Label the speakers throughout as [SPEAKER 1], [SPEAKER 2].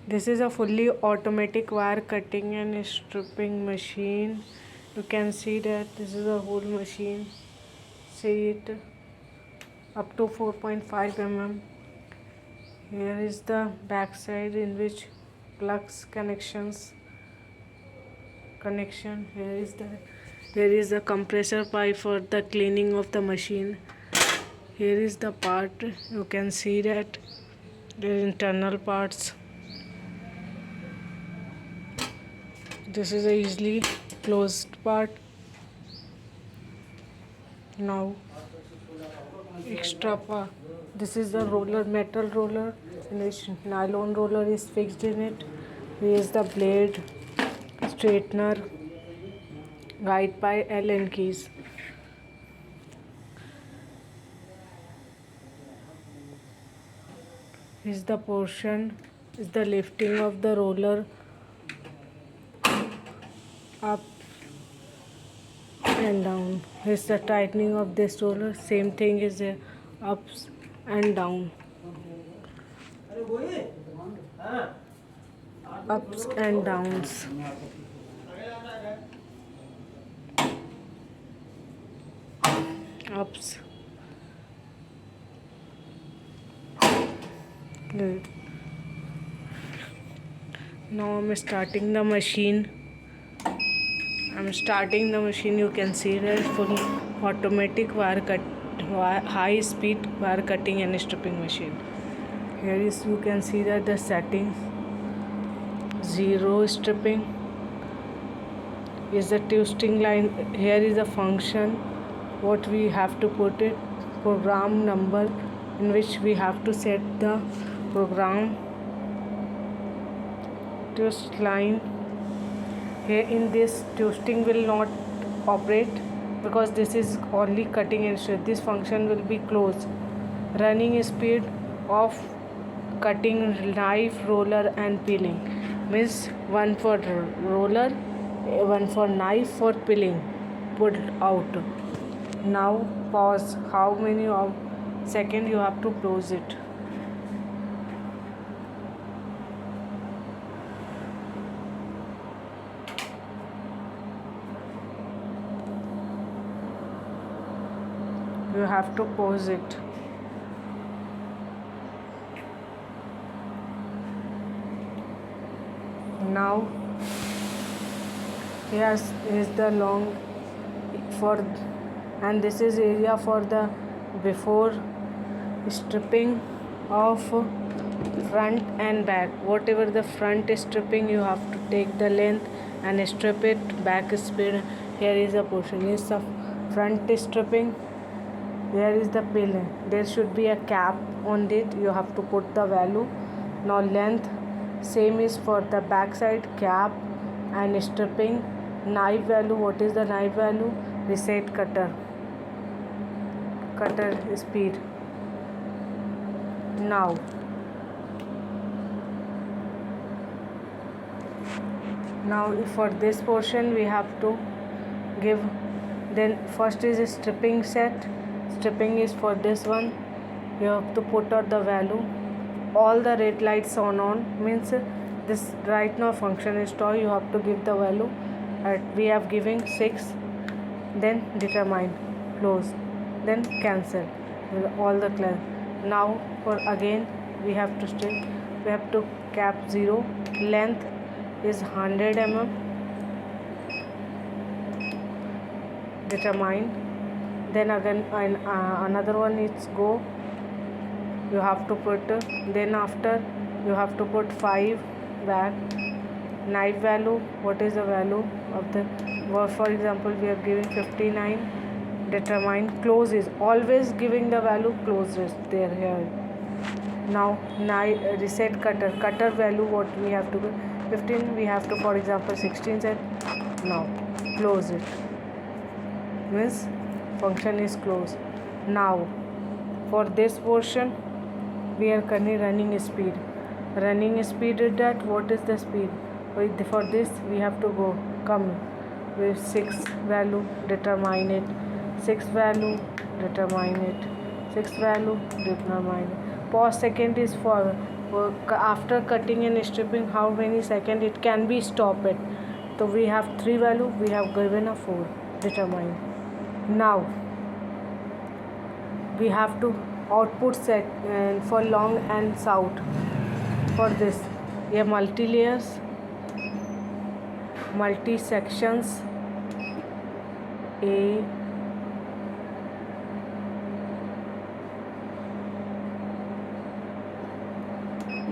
[SPEAKER 1] This is a fully automatic wire cutting and stripping machine. You can see that this is a whole machine. See it up to 4.5 mm. Here is the back side in which plugs connection. Here is the compressor pipe for the cleaning of the machine. Here is the part. You can see that the internal parts. This is a easily closed part. Now extra part. This is the roller, metal roller, in which nylon roller is fixed in it. Here is the blade, straightener, guide by Allen keys. Is the portion is the lifting of the roller up and down. Is the tightening of this roller. Same thing is the ups and down. Ups and downs. Ups. Good. Now I'm starting the machine. You can see that full automatic high speed wire cutting and stripping machine. Here is, you can see that the settings. 0 stripping is the twisting line. Here is a function what we have to put it, program number in which we have to set the program twist line. Here in this, twisting will not operate because this is only cutting and strip. This function will be closed. Running speed of cutting, knife, roller and peeling means 1 for roller, 1 for knife, for peeling. Put out. Now pause. How many second you have to close it. You have to pause it. Now here is the long for, and this is area for the before stripping of front and back. Whatever the front is stripping, you have to take the length and strip it. Back speed. Here is a portion is the front is stripping. Here is the peeling. There should be a cap on it. You have to put the value. Now length, same is for the back side, cap and stripping. Knife value, what is the knife value? Reset cutter speed. Now for this portion we have to give, then first is stripping set. Stripping is for this one. You have to put out the value. All the red lights on means this right now function is stop. You have to give the value. We have giving 6. Then determine, close, then cancel. All the class. Now for again we have to strip. We have to cap 0. Length is 100 mm. Determine. Then again another one is go. You have to put, then after you have to put 5 back. Knife value, what is the value of the, for example we are giving 59. Determine, close is always giving the value, close is there here. Now reset cutter value, what we have to do, 15, we have to, for example 16 set. Now close it, means function is closed. Now for this portion we are running speed. Running speed is that, what is the speed? For this we have to come with 6 value, determine it. 6 value, determine it. 6 value, determine it. Pause second is for After cutting and stripping, how many seconds it can be stopped. So we have 3 value, we have given a 4. Determine. Now we have to output set for long and south. For this, a multi layers, multi sections, A,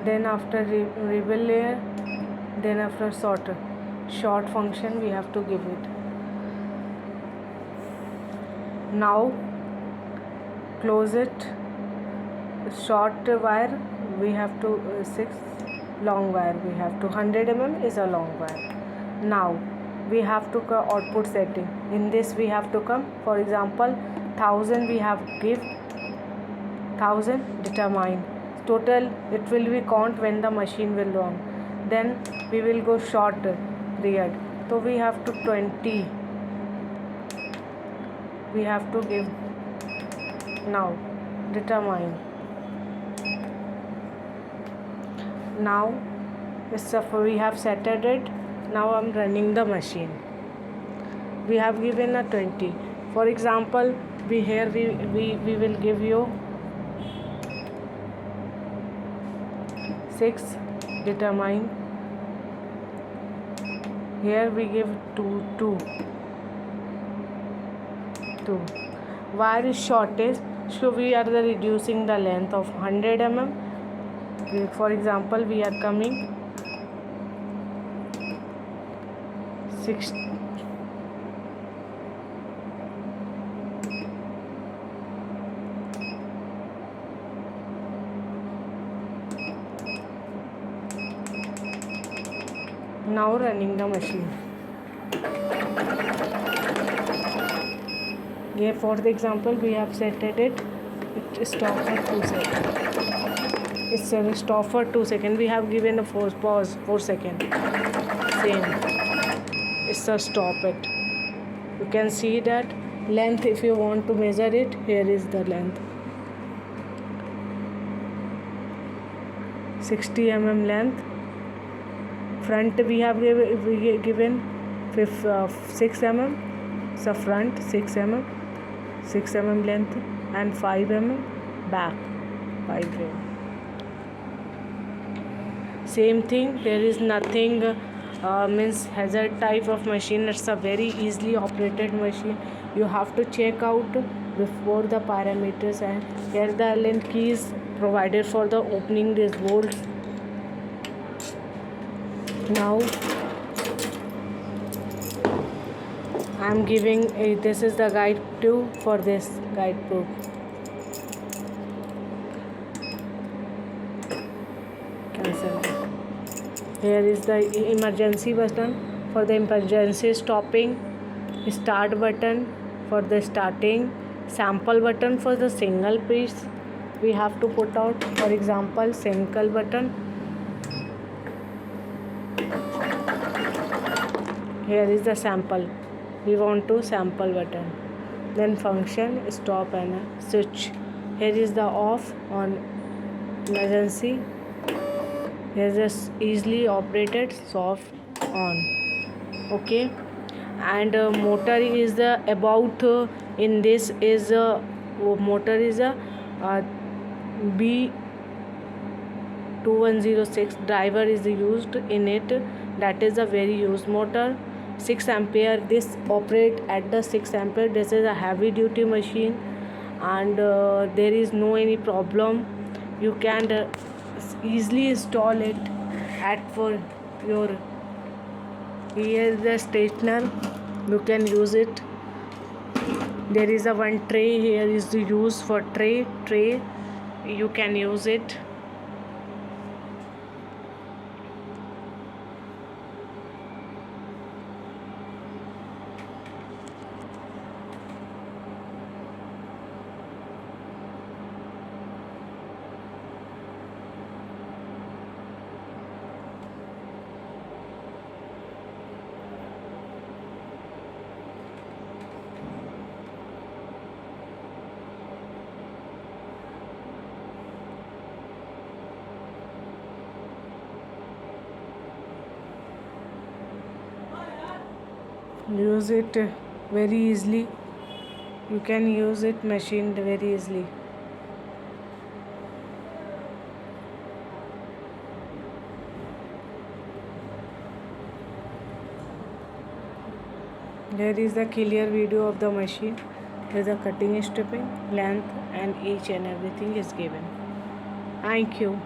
[SPEAKER 1] then after reveal layer, then after short function we have to give it. Now close it. Short wire we have to 6, long wire we have to 100 mm is a long wire. Now we have to output setting. In this we have to come, for example 1000 we have give 1000. Determine total, it will be count when the machine will run. Then we will go short period, so we have to 20 we have to give. Now determine. Now we have set it. Now I'm running the machine. We have given a 20. For example, we will give you 6. Determine. Here we give 2. Wire is shortest, so we are reducing the length of 100 mm. For example, we are coming 6. Now running the machine. Here for the example we have set it stop for 2 seconds. It's stop for 2 seconds. We have given a pause 4 seconds. Same. It's a stop it. You can see that length. If you want to measure it, here is the length. 60 mm length. Front we have given 6 mm. So front 6 mm, 6 mm length, and 5 mm back 5 mm. Same thing. There is nothing means hazard type of machine. It's a very easily operated machine. You have to check out before the parameters, and here the Allen keys provided for the opening these bolts. Now I am giving this is the guide to for this guide book. Cancel. Here is the emergency button for the emergency stopping, start button for the starting, sample button for the single piece we have to put out. For example, single button. Here is the sample. We want to sample button. Then function, stop and switch. Here is the off on emergency. Here is easily operated soft on. Okay. And motor is the about in this is motor is a B2106 driver is used in it. That is a very used motor. 6 ampere. This operate at the 6 ampere. This is a heavy duty machine, and there is no any problem. You can easily install it at for your. Here is the straightener. You can use it. There is a one tray. Here is the use for tray. You can use it. use it very easily. You can use it machined very easily. Here is the clear video of the machine with the cutting, stripping, length and each and everything is given. Thank you.